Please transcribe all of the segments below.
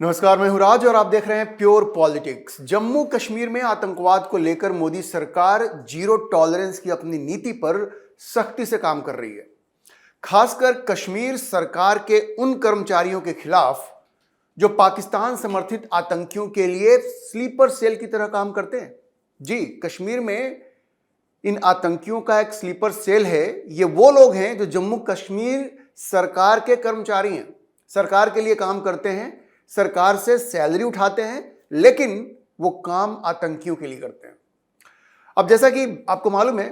नमस्कार, मैं हूं राज और आप देख रहे हैं प्योर पॉलिटिक्स। जम्मू कश्मीर में आतंकवाद को लेकर मोदी सरकार जीरो टॉलरेंस की अपनी नीति पर सख्ती से काम कर रही है। खासकर कश्मीर सरकार के उन कर्मचारियों के खिलाफ जो पाकिस्तान समर्थित आतंकियों के लिए स्लीपर सेल की तरह काम करते हैं। जी, कश्मीर में इन आतंकियों का एक स्लीपर सेल है। ये वो लोग हैं जो जम्मू कश्मीर सरकार के कर्मचारी हैं, सरकार के लिए काम करते हैं, सरकार से सैलरी उठाते हैं, लेकिन वो काम आतंकियों के लिए करते हैं। अब जैसा कि आपको मालूम है,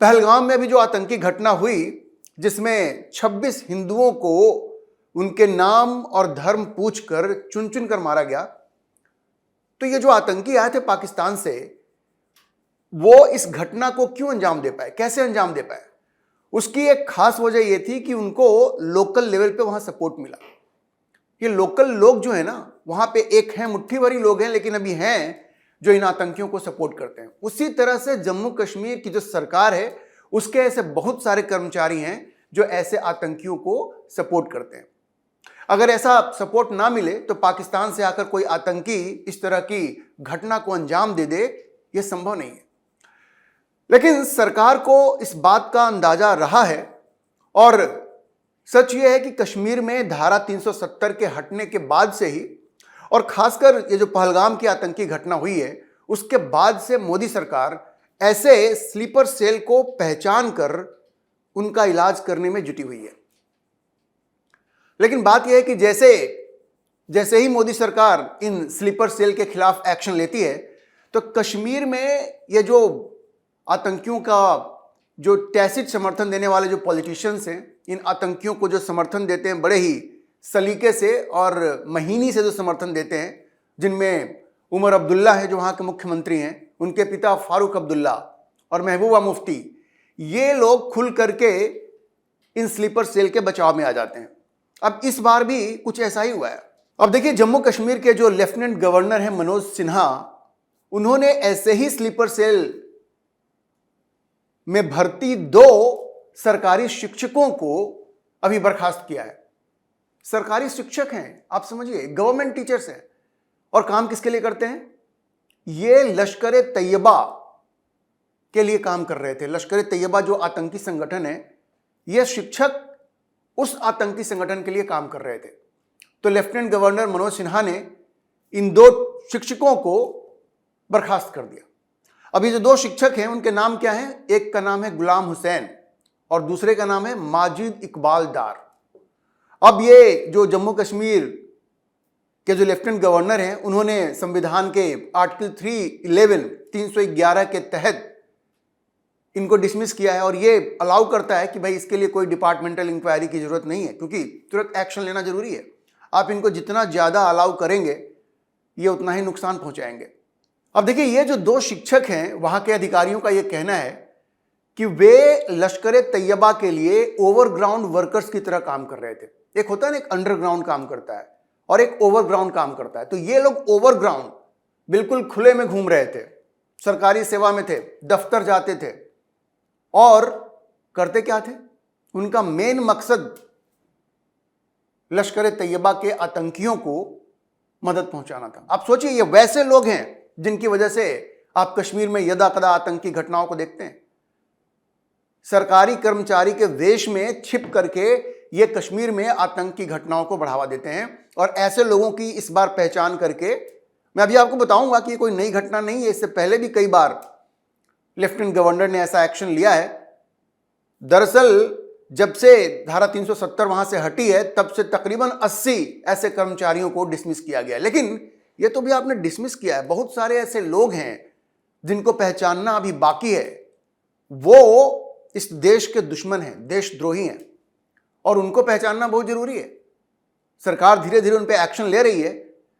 पहलगाम में भी जो आतंकी घटना हुई जिसमें 26 हिंदुओं को उनके नाम और धर्म पूछकर चुन चुन कर मारा गया, तो ये जो आतंकी आए थे पाकिस्तान से, वो इस घटना को क्यों अंजाम दे पाए, कैसे अंजाम दे पाए? उसकी एक खास वजह यह थी कि उनको लोकल लेवल पे वहां सपोर्ट मिला। ये लोकल लोग जो है ना, वहां पे एक हैं, मुट्ठी भरी लोग हैं, लेकिन अभी हैं जो इन आतंकियों को सपोर्ट करते हैं। उसी तरह से जम्मू कश्मीर की जो सरकार है, उसके ऐसे बहुत सारे कर्मचारी हैं जो ऐसे आतंकियों को सपोर्ट करते हैं। अगर ऐसा सपोर्ट ना मिले तो पाकिस्तान से आकर कोई आतंकी इस तरह की घटना को अंजाम दे दे, यह संभव नहीं है। लेकिन सरकार को इस बात का अंदाजा रहा है, और सच यह है कि कश्मीर में धारा 370 के हटने के बाद से ही, और खासकर ये जो पहलगाम की आतंकी घटना हुई है उसके बाद से, मोदी सरकार ऐसे स्लीपर सेल को पहचान कर उनका इलाज करने में जुटी हुई है। लेकिन बात यह है कि जैसे जैसे ही मोदी सरकार इन स्लीपर सेल के खिलाफ एक्शन लेती है, तो कश्मीर में ये जो आतंकियों का जो टैसिट समर्थन देने वाले जो पॉलिटिशियंस हैं, इन आतंकियों को जो समर्थन देते हैं बड़े ही सलीके से और महीनी से जो समर्थन देते हैं, जिनमें उमर अब्दुल्ला है जो वहाँ के मुख्यमंत्री हैं, उनके पिता फारूक अब्दुल्ला और महबूबा मुफ्ती, ये लोग खुल करके इन स्लीपर सेल के बचाव में आ जाते हैं। अब इस बार भी कुछ ऐसा ही हुआ है। अब देखिए, जम्मू कश्मीर के जो लेफ्टिनेंट गवर्नर हैं मनोज सिन्हा, उन्होंने ऐसे ही स्लीपर सेल में भर्ती 2 सरकारी शिक्षकों को अभी बर्खास्त किया है। सरकारी शिक्षक हैं, आप समझिए, गवर्नमेंट टीचर्स हैं, और काम किसके लिए करते हैं? ये लश्कर तैयबा के लिए काम कर रहे थे। लश्कर तैयबा जो आतंकी संगठन है, ये शिक्षक उस आतंकी संगठन के लिए काम कर रहे थे। तो लेफ्टिनेंट गवर्नर मनोज सिन्हा ने इन 2 शिक्षकों को बर्खास्त कर दिया। अभी जो 2 शिक्षक हैं उनके नाम क्या हैं? एक का नाम है गुलाम हुसैन और दूसरे का नाम है माजिद इकबाल डार। अब ये जो जम्मू कश्मीर के जो लेफ्टिनेंट गवर्नर हैं, उन्होंने संविधान के आर्टिकल 311 के तहत इनको डिसमिस किया है, और ये अलाउ करता है कि भाई इसके लिए कोई डिपार्टमेंटल इंक्वायरी की जरूरत नहीं है, क्योंकि तुरंत एक्शन लेना जरूरी है। आप इनको जितना ज्यादा अलाउ करेंगे, ये उतना ही नुकसान पहुंचाएंगे। अब देखिए, ये जो 2 शिक्षक हैं, वहां के अधिकारियों का ये कहना है कि वे लश्कर तैयबा के लिए ओवरग्राउंड वर्कर्स की तरह काम कर रहे थे। एक होता है ना, एक अंडरग्राउंड काम करता है और एक ओवरग्राउंड काम करता है। तो ये लोग ओवरग्राउंड बिल्कुल खुले में घूम रहे थे, सरकारी सेवा में थे, दफ्तर जाते थे, और करते क्या थे? उनका मेन मकसद लश्कर तैयबा के आतंकियों को मदद पहुंचाना था। आप सोचिए, ये वैसे लोग हैं जिनकी वजह से आप कश्मीर में यदाकदा आतंकी घटनाओं को देखते हैं। सरकारी कर्मचारी के वेश में छिप करके ये कश्मीर में आतंकी घटनाओं को बढ़ावा देते हैं, और ऐसे लोगों की इस बार पहचान करके, मैं अभी आपको बताऊंगा कि ये कोई नई घटना नहीं है। इससे पहले भी कई बार लेफ्टिनेंट गवर्नर ने ऐसा एक्शन लिया है। दरअसल जब से धारा 370 वहां से हटी है, तब से तकरीबन 80 ऐसे कर्मचारियों को डिसमिस किया गया। लेकिन ये तो भी आपने डिसमिस किया है, बहुत सारे ऐसे लोग हैं जिनको पहचानना अभी बाकी है। वो इस देश के दुश्मन हैं, देशद्रोही हैं, और उनको पहचानना बहुत जरूरी है। सरकार धीरे धीरे उन पे एक्शन ले रही है,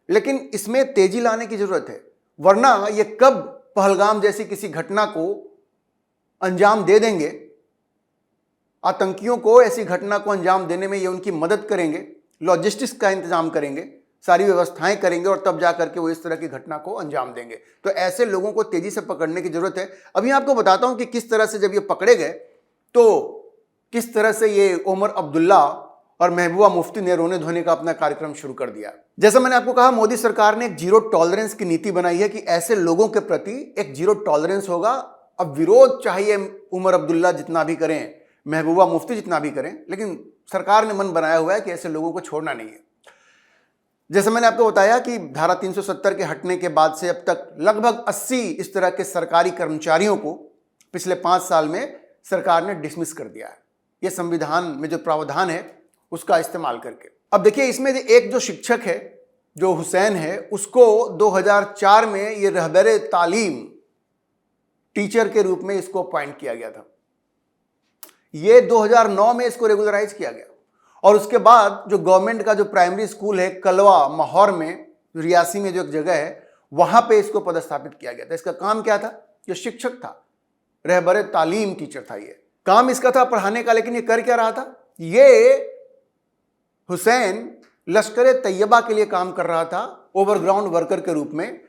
लेकिन इसमें तेजी लाने की जरूरत है, वरना ये कब पहलगाम जैसी किसी घटना को अंजाम दे देंगे, आतंकियों को ऐसी घटना को अंजाम देने में ये उनकी मदद करेंगे, लॉजिस्टिक्स का इंतजाम करेंगे, सारी व्यवस्थाएं करेंगे, और तब जाकर के वो इस तरह की घटना को अंजाम देंगे। तो ऐसे लोगों को तेजी से पकड़ने की जरूरत है। अभी आपको बताता हूं कि किस तरह से जब ये पकड़े गए, तो किस तरह से ये उमर अब्दुल्ला और महबूबा मुफ्ती ने रोने धोने का अपना कार्यक्रम शुरू कर दिया। जैसा मैंने आपको कहा, मोदी सरकार ने एक जीरो टॉलरेंस की नीति बनाई है कि ऐसे लोगों के प्रति एक जीरो टॉलरेंस होगा। अब विरोध चाहिए उमर अब्दुल्ला जितना भी करें, महबूबा मुफ्ती जितना भी करें, लेकिन सरकार ने मन बनाया हुआ है कि ऐसे लोगों को छोड़ना नहीं है। जैसे मैंने आपको बताया कि धारा 370 के हटने के बाद से अब तक लगभग 80 इस तरह के सरकारी कर्मचारियों को पिछले 5 साल में सरकार ने डिसमिस कर दिया है, ये संविधान में जो प्रावधान है उसका इस्तेमाल करके। अब देखिए, इसमें एक जो शिक्षक है, जो हुसैन है, उसको 2004 में ये रहबरे तालीम टीचर के रूप में इसको अपॉइंट किया गया था। ये 2009 में इसको रेगुलराइज किया गया और उसके बाद जो गवर्नमेंट का जो प्राइमरी स्कूल है कलवा माहौर में, रियासी में जो एक जगह है, वहां पे इसको पदस्थापित किया गया था। इसका काम क्या था? ये शिक्षक था, रहबरे तालीम टीचर था। ये काम इसका था पढ़ाने का, लेकिन ये कर क्या रहा था? ये हुसैन लश्कर तैयबा के लिए काम कर रहा था ओवरग्राउंड वर्कर के रूप में,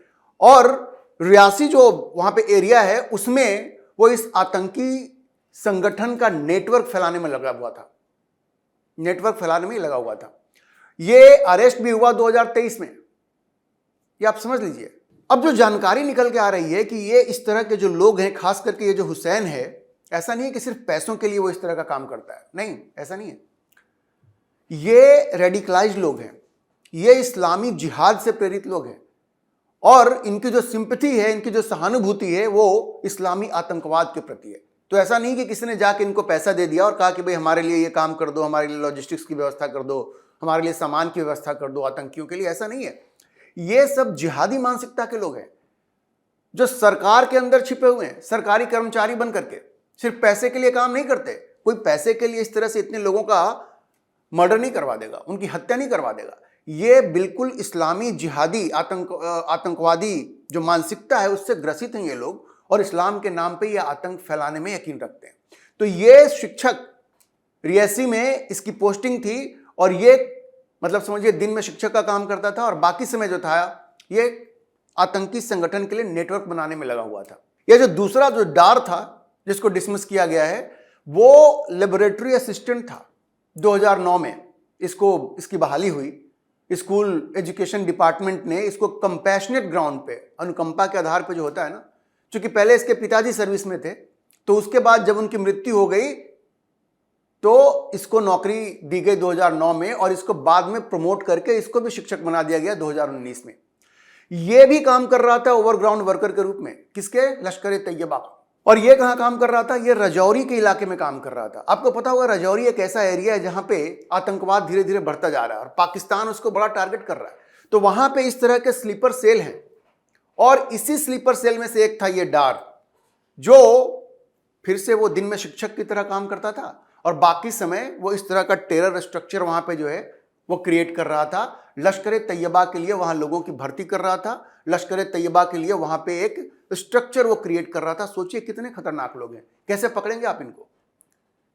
और रियासी जो वहां पे एरिया है उसमें वो इस आतंकी संगठन का नेटवर्क फैलाने में लगा हुआ था, नेटवर्क फैलाने में ही लगा हुआ था। ये अरेस्ट भी हुआ 2023 में, ये आप समझ लीजिए। अब जो जानकारी निकल के आ रही है कि ये इस तरह के जो लोग हैं, खास करके ये जो हुसैन है, ऐसा नहीं है कि सिर्फ पैसों के लिए वो इस तरह का काम करता है, नहीं, ऐसा नहीं है। ये रेडिकलाइज्ड लोग हैं, ये इस्लामी जिहाद से प्रेरित लोग हैं और इनकी जो सिंपैथी है, इनकी जो सहानुभूति है, वो इस्लामी आतंकवाद के प्रति है। तो ऐसा नहीं कि किसी ने जाके इनको पैसा दे दिया और कहा कि भाई हमारे लिए ये काम कर दो, हमारे लिए लॉजिस्टिक्स की व्यवस्था कर दो, हमारे लिए सामान की व्यवस्था कर दो आतंकियों के लिए, ऐसा नहीं है। ये सब जिहादी मानसिकता के लोग हैं जो सरकार के अंदर छिपे हुए हैं, सरकारी कर्मचारी बन करके सिर्फ पैसे के लिए काम नहीं करते। कोई पैसे के लिए इस तरह से इतने लोगों का मर्डर नहीं करवा देगा, उनकी हत्या नहीं करवा देगा। ये बिल्कुल इस्लामी जिहादी आतंकवादी जो मानसिकता है उससे ग्रसित हैं ये लोग, और इस्लाम के नाम पे ये आतंक फैलाने में यकीन रखते हैं। तो ये शिक्षक रियासी में इसकी पोस्टिंग थी और ये मतलब समझिए दिन में शिक्षक का काम करता था और बाकी समय जो था ये आतंकी संगठन के लिए नेटवर्क बनाने में लगा हुआ था। यह जो दूसरा जो डार था जिसको डिसमिस किया गया है, वो लेबोरेटरी असिस्टेंट था। 2009 में इसकी बहाली हुई। स्कूल एजुकेशन डिपार्टमेंट ने इसको कंपैशनेट ग्राउंड पे, अनुकंपा के आधार पे जो होता है ना, क्योंकि पहले इसके पिताजी सर्विस में थे, तो उसके बाद जब उनकी मृत्यु हो गई तो इसको नौकरी दी गई 2009 में और इसको बाद में प्रमोट करके इसको भी शिक्षक बना दिया गया 2019 में। ये भी काम कर रहा था ओवरग्राउंड वर्कर के रूप में, किसके? लश्कर तैयबा का। और ये कहां काम कर रहा था? ये रजौरी के इलाके में काम कर रहा था। आपको पता होगा रजौरी एक ऐसा एरिया है जहां पे आतंकवाद धीरे धीरे बढ़ता जा रहा है और पाकिस्तान उसको बड़ा टारगेट कर रहा है। तो वहां पे इस तरह के स्लीपर सेल हैं और इसी स्लीपर सेल में से एक था ये डार, जो फिर से वो दिन में शिक्षक की तरह काम करता था और बाकी समय वो इस तरह का टेरर स्ट्रक्चर वहां पे जो है वो क्रिएट कर रहा था। लश्कर तैयबा के लिए वहां लोगों की भर्ती कर रहा था, लश्कर तैयबा के लिए वहां पे एक स्ट्रक्चर वो क्रिएट कर रहा था। सोचिए कितने खतरनाक लोग हैं, कैसे पकड़ेंगे आप इनको?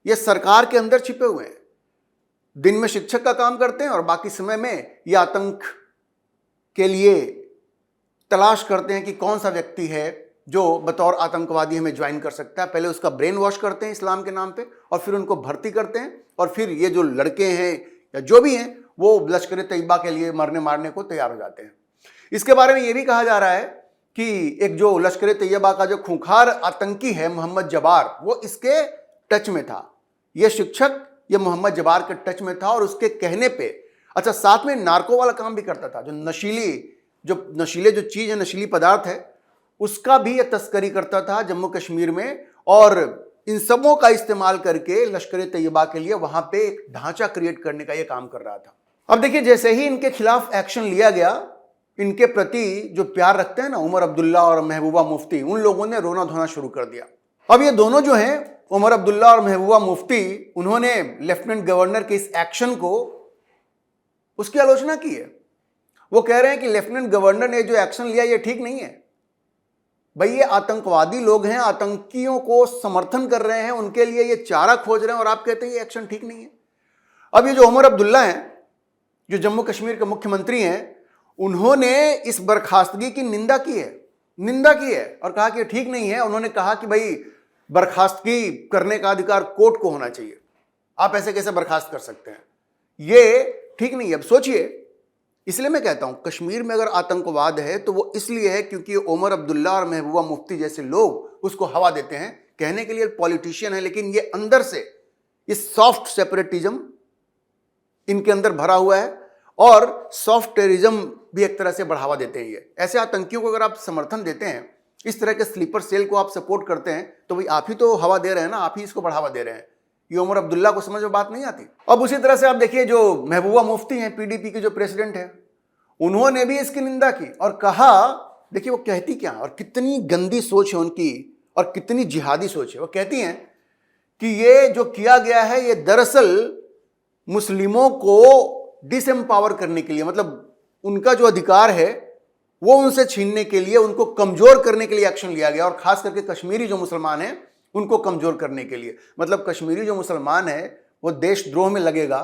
ये सरकार के अंदर छिपे हुए हैं, दिन में शिक्षक का काम करते हैं और बाकी समय में ये आतंक के लिए तलाश करते हैं कि कौन सा व्यक्ति है जो बतौर आतंकवादी हमें ज्वाइन कर सकता है। पहले उसका ब्रेन वॉश करते हैं इस्लाम के नाम पे और फिर उनको भर्ती करते हैं और फिर ये जो लड़के हैं या जो भी हैं वो लश्कर तैयबा के लिए मरने मारने को तैयार हो जाते हैं। इसके बारे में ये भी कहा जा रहा है कि एक जो लश्कर तैयबा का जो खूंखार आतंकी है मोहम्मद जबार, वो इसके टच में था। ये शिक्षक ये मोहम्मद जबार के टच में था और उसके कहने पे, अच्छा साथ में नार्को वाला काम भी करता था, जो नशीले जो चीज है, नशीली पदार्थ है, उसका भी ये तस्करी करता था जम्मू कश्मीर में। और इन सबों का इस्तेमाल करके लश्कर तैयबा के लिए वहां पे एक ढांचा क्रिएट करने का ये काम कर रहा था। अब देखिए, जैसे ही इनके खिलाफ एक्शन लिया गया, इनके प्रति जो प्यार रखते हैं ना उमर अब्दुल्ला और महबूबा मुफ्ती, उन लोगों ने रोना धोना शुरू कर दिया। अब ये दोनों जो हैं, उमर अब्दुल्ला और महबूबा मुफ्ती, उन्होंने लेफ्टिनेंट गवर्नर के इस एक्शन को, उसकी आलोचना की है। वो कह रहे हैं कि लेफ्टिनेंट गवर्नर ने जो एक्शन लिया ये ठीक नहीं है। भाई ये आतंकवादी लोग हैं, आतंकियों को समर्थन कर रहे हैं, उनके लिए ये चारा खोज रहे हैं और आप कहते हैं ये एक्शन ठीक नहीं है। अब ये जो उमर अब्दुल्ला हैं, जो जम्मू कश्मीर के मुख्यमंत्री हैं, उन्होंने इस बर्खास्तगी की निंदा की है और कहा कि ठीक नहीं है। उन्होंने कहा कि भाई बर्खास्तगी करने का अधिकार कोर्ट को होना चाहिए, आप ऐसे कैसे बर्खास्त कर सकते हैं? ये ठीक नहीं है। अब सोचिए, इसलिए मैं कहता हूं कश्मीर में अगर आतंकवाद है तो वो इसलिए है क्योंकि उमर अब्दुल्ला और महबूबा मुफ्ती जैसे लोग उसको हवा देते हैं। कहने के लिए पॉलिटिशियन है, लेकिन ये अंदर से ये सॉफ्ट सेपरेटिज्म इनके अंदर भरा हुआ है और सॉफ्ट टेररिज्म भी एक तरह से बढ़ावा देते हैं। ये ऐसे आतंकियों को अगर आप समर्थन देते हैं, इस तरह के स्लीपर सेल को आप सपोर्ट करते हैं, तो भाई आप ही तो हवा दे रहे हैं ना, आप ही इसको बढ़ावा दे रहे हैं। ये उमर अब्दुल्ला को समझ में बात नहीं आती। अब उसी तरह से आप देखिए, जो महबूबा मुफ्ती हैं, पीडीपी के जो प्रेसिडेंट हैं, उन्होंने भी इसकी निंदा की और कहा, देखिए वो कहती क्या और कितनी गंदी सोच है उनकी और कितनी जिहादी सोच है। वो कहती हैं कि ये जो किया गया है ये दरअसल मुस्लिमों को डिसएम्पावर करने के लिए, मतलब उनका जो अधिकार है वो उनसे छीनने के लिए, उनको कमजोर करने के लिए एक्शन लिया गया, और खास करके कश्मीरी जो मुसलमान हैं उनको कमजोर करने के लिए। मतलब कश्मीरी जो मुसलमान है वो देशद्रोह में लगेगा,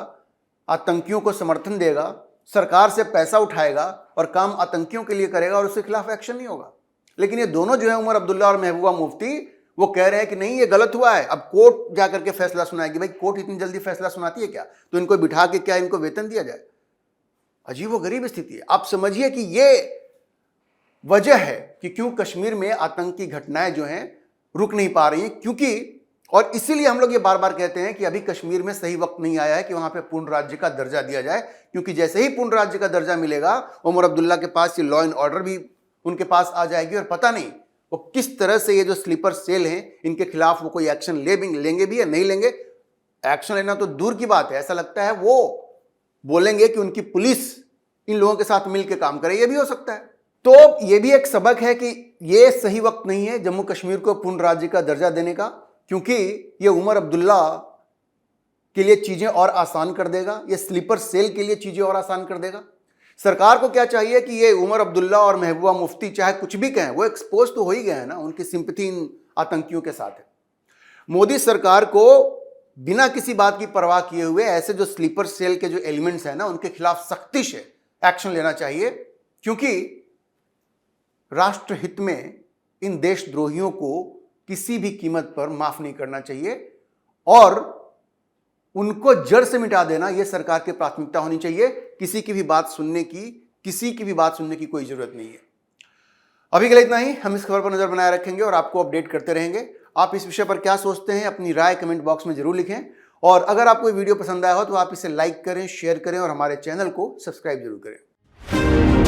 आतंकियों को समर्थन देगा, सरकार से पैसा उठाएगा और काम आतंकियों के लिए करेगा और उसके खिलाफ एक्शन नहीं होगा। लेकिन ये दोनों जो है, उमर अब्दुल्ला और महबूबा मुफ्ती, वो कह रहे हैं कि नहीं ये गलत हुआ है। अब कोर्ट जाकर के फैसला सुनाएगी। भाई कोर्ट इतनी जल्दी फैसला सुनाती है क्या? तो इनको बिठा के क्या इनको वेतन दिया जाए? अजीब व गरीब स्थिति है। आप समझिए कि ये वजह है कि क्यों कश्मीर में आतंकी घटनाएं जो हैं रुक नहीं पा रही हैं, क्योंकि और इसीलिए हम लोग ये बार बार कहते हैं कि अभी कश्मीर में सही वक्त नहीं आया है कि वहां पे पूर्ण राज्य का दर्जा दिया जाए, क्योंकि जैसे ही पूर्ण राज्य का दर्जा मिलेगा उमर अब्दुल्ला के पास ये लॉ एंड ऑर्डर भी उनके पास आ जाएगी और पता नहीं वो किस तरह से ये जो स्लीपर सेल हैं इनके खिलाफ वो कोई एक्शन लेंगे भी या नहीं लेंगे। एक्शन लेना तो दूर की बात है, ऐसा लगता है वो बोलेंगे कि उनकी पुलिस इन लोगों के साथ मिलकर काम करे। ये भी हो सकता है। तो ये भी एक सबक है कि ये सही वक्त नहीं है जम्मू कश्मीर को पूर्ण राज्य का दर्जा देने का, क्योंकि ये उमर अब्दुल्ला के लिए चीजें और आसान कर देगा, ये स्लीपर सेल के लिए चीजें और आसान कर देगा। सरकार को क्या चाहिए कि ये उमर अब्दुल्ला और महबूबा मुफ्ती चाहे कुछ भी कहें, वो एक्सपोज तो हो ही गए हैं ना, उनकी सिंपैथी इन आतंकियों के साथ है। मोदी सरकार को बिना किसी बात की परवाह किए हुए ऐसे जो स्लीपर सेल के जो एलिमेंट्स हैं ना, उनके खिलाफ सख्ती से एक्शन लेना चाहिए, क्योंकि राष्ट्रहित में इन देशद्रोहियों को किसी भी कीमत पर माफ नहीं करना चाहिए और उनको जड़ से मिटा देना यह सरकार की प्राथमिकता होनी चाहिए। किसी की भी बात सुनने की कोई जरूरत नहीं है। अभी के लिए इतना ही। हम इस खबर पर नजर बनाए रखेंगे और आपको अपडेट करते रहेंगे। आप इस विषय पर क्या सोचते हैं, अपनी राय कमेंट बॉक्स में जरूर लिखें, और अगर आपको ये वीडियो पसंद आया हो तो आप इसे लाइक करें, शेयर करें और हमारे चैनल को सब्सक्राइब जरूर करें।